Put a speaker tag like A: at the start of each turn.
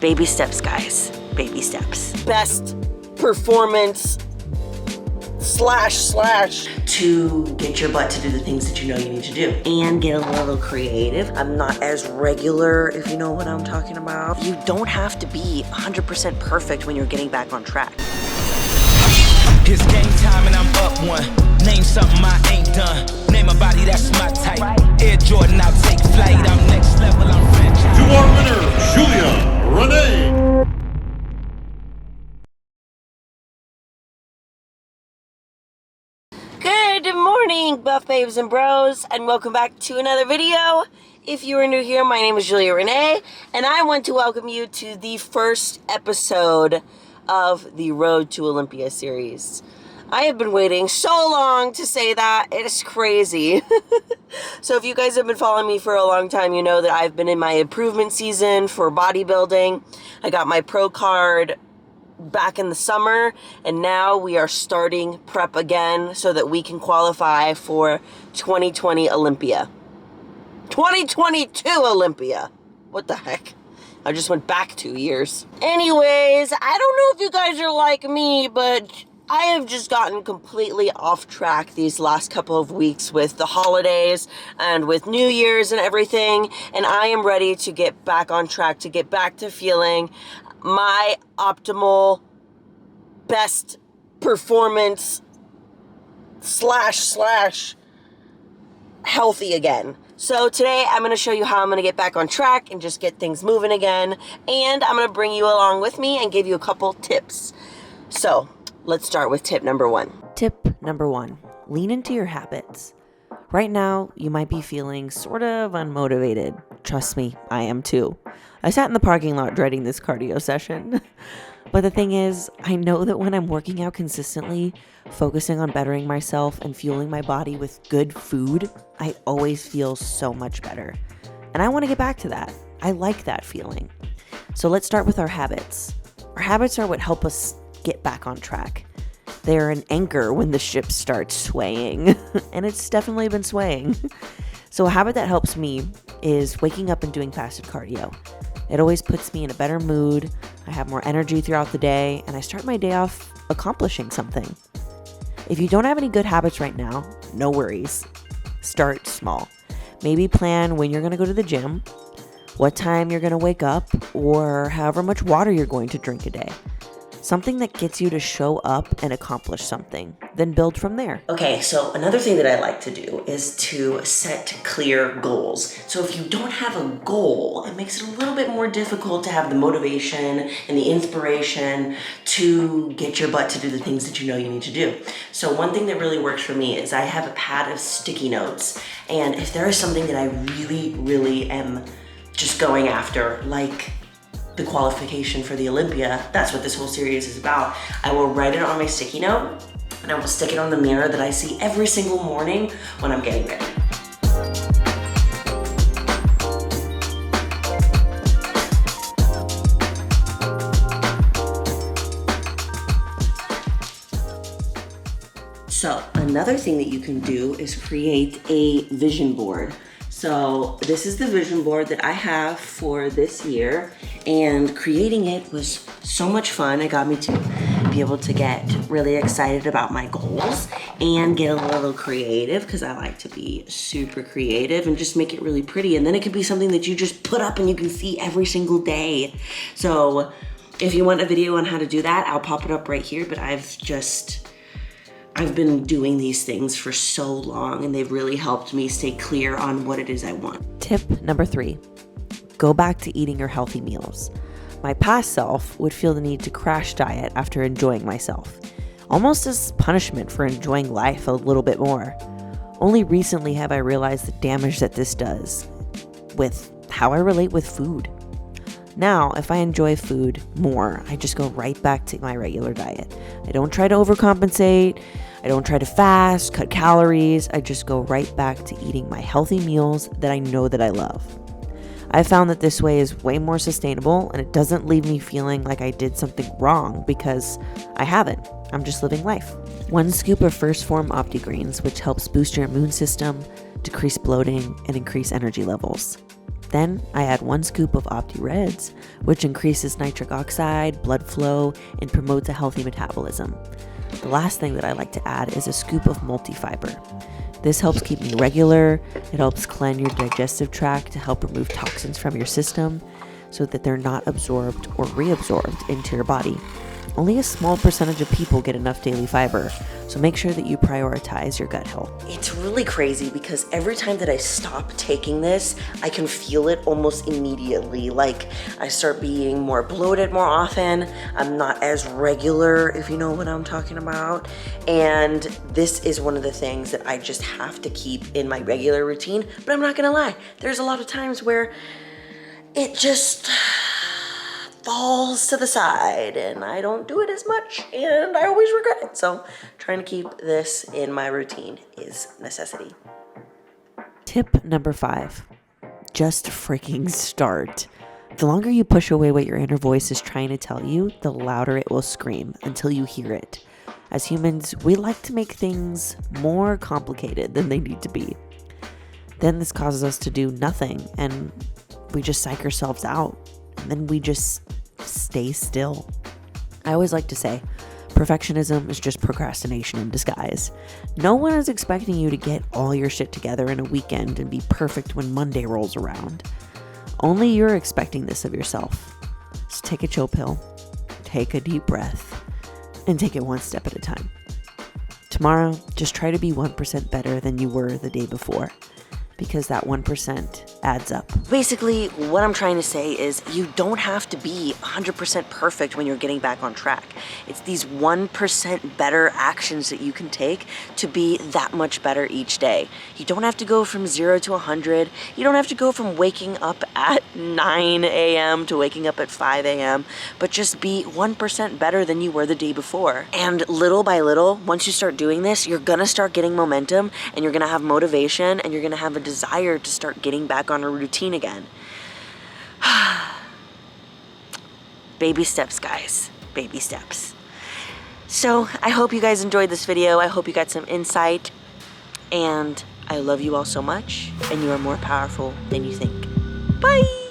A: Baby steps, guys. Baby steps.
B: Best performance /
A: To get your butt to do the things that you know you need to do. And get a little creative. I'm not as regular, if you know what I'm talking about. You don't have to be 100% perfect when you're getting back on track.
C: It's game time and I'm up one. Name something I ain't done. Name a body that's my type. Air Jordan, I'll take flight. I'm next level, I'm franchise.
D: To our winner, Julia Rene.
B: Good morning, buff babes and bros, and welcome back to another video. If you are new here, my name is Julia Rene, and I want to welcome you to the first episode of the Road to Olympia series. I have been waiting so long to say that. It is crazy. So if you guys have been following me for a long time, you know that I've been in my improvement season for bodybuilding. I got my pro card back in the summer, and now we are starting prep again so that we can qualify for 2020 Olympia. 2022 Olympia. What the heck? I just went back 2 years. Anyways, I don't know if you guys are like me, but I have just gotten completely off track these last couple of weeks with the holidays and with New Year's and everything, and I am ready to get back on track, to get back to feeling my optimal best performance / healthy again. So today I'm going to show you how I'm going to get back on track and just get things moving again, and I'm going to bring you along with me and give you a couple tips. So let's start with tip number 1.
A: Tip number 1, lean into your habits. Right now, you might be feeling sort of unmotivated. Trust me, I am too. I sat in the parking lot dreading this cardio session. But the thing is, I know that when I'm working out consistently, focusing on bettering myself and fueling my body with good food, I always feel so much better. And I want to get back to that. I like that feeling. So let's start with our habits. Our habits are what help us get back on track. They're an anchor when the ship starts swaying, and it's definitely been swaying. So a habit that helps me is waking up and doing fasted cardio. It always puts me in a better mood, I have more energy throughout the day, and I start my day off accomplishing something. If you don't have any good habits right now, no worries. Start small. Maybe plan when you're going to go to the gym, what time you're going to wake up, or however much water you're going to drink a day. Something that gets you to show up and accomplish something, then build from there. Okay, so another thing that I like to do is to set clear goals. So if you don't have a goal, it makes it a little bit more difficult to have the motivation and the inspiration to get your butt to do the things that you know you need to do. So one thing that really works for me is I have a pad of sticky notes, and if there is something that I really am just going after, like the qualification for the Olympia, that's what this whole series is about. I will write it on my sticky note, and I will stick it on the mirror that I see every single morning when I'm getting ready. So another thing that you can do is create a vision board. So this is the vision board that I have for this year, and creating it was so much fun. It got me to be able to get really excited about my goals and get a little creative, because I like to be super creative and just make it really pretty. And then it could be something that you just put up and you can see every single day. So if you want a video on how to do that, I'll pop it up right here, but I've been doing these things for so long, and they've really helped me stay clear on what it is I want. Tip number 3, go back to eating your healthy meals. My past self would feel the need to crash diet after enjoying myself, almost as punishment for enjoying life a little bit more. Only recently have I realized the damage that this does with how I relate with food. Now, if I enjoy food more, I just go right back to my regular diet. I don't try to overcompensate. I don't try to fast, cut calories. I just go right back to eating my healthy meals that I know that I love. I found that this way is way more sustainable, and it doesn't leave me feeling like I did something wrong, because I haven't. I'm just living life. 1 scoop of First Form OptiGreens, which helps boost your immune system, decrease bloating, and increase energy levels. Then I add 1 scoop of OptiReds, which increases nitric oxide, blood flow, and promotes a healthy metabolism. The last thing that I like to add is a scoop of multifiber. This helps keep me regular, it helps cleanse your digestive tract to help remove toxins from your system so that they're not absorbed or reabsorbed into your body. Only a small percentage of people get enough daily fiber, so make sure that you prioritize your gut health.
B: It's really crazy because every time that I stop taking this, I can feel it almost immediately. Like I start being more bloated more often. I'm not as regular, if you know what I'm talking about. And this is one of the things that I just have to keep in my regular routine. But I'm not gonna lie, there's a lot of times where it just falls to the side and I don't do it as much and I always regret it. So trying to keep this in my routine is necessity.
A: Tip number 5, just freaking start. The longer you push away what your inner voice is trying to tell you, the louder it will scream until you hear it. As humans, we like to make things more complicated than they need to be. Then this causes us to do nothing and we just psych ourselves out. And then we just stay still. I always like to say, perfectionism is just procrastination in disguise. No one is expecting you to get all your shit together in a weekend and be perfect when Monday rolls around. Only you're expecting this of yourself. So take a chill pill, take a deep breath, and take it one step at a time. Tomorrow, just try to be 1% better than you were the day before, because that 1% adds up.
B: Basically, what I'm trying to say is you don't have to be 100% perfect when you're getting back on track. It's these 1% better actions that you can take to be that much better each day. You don't have to go from 0 to 100. You don't have to go from waking up at 9 a.m. to waking up at 5 a.m., but just be 1% better than you were the day before. And little by little, once you start doing this, you're gonna start getting momentum and you're gonna have motivation and you're gonna have a desire to start getting back on a routine again. Baby steps, guys. Baby steps. So I hope you guys enjoyed this video. I hope you got some insight. And I love you all so much. And you are more powerful than you think. Bye!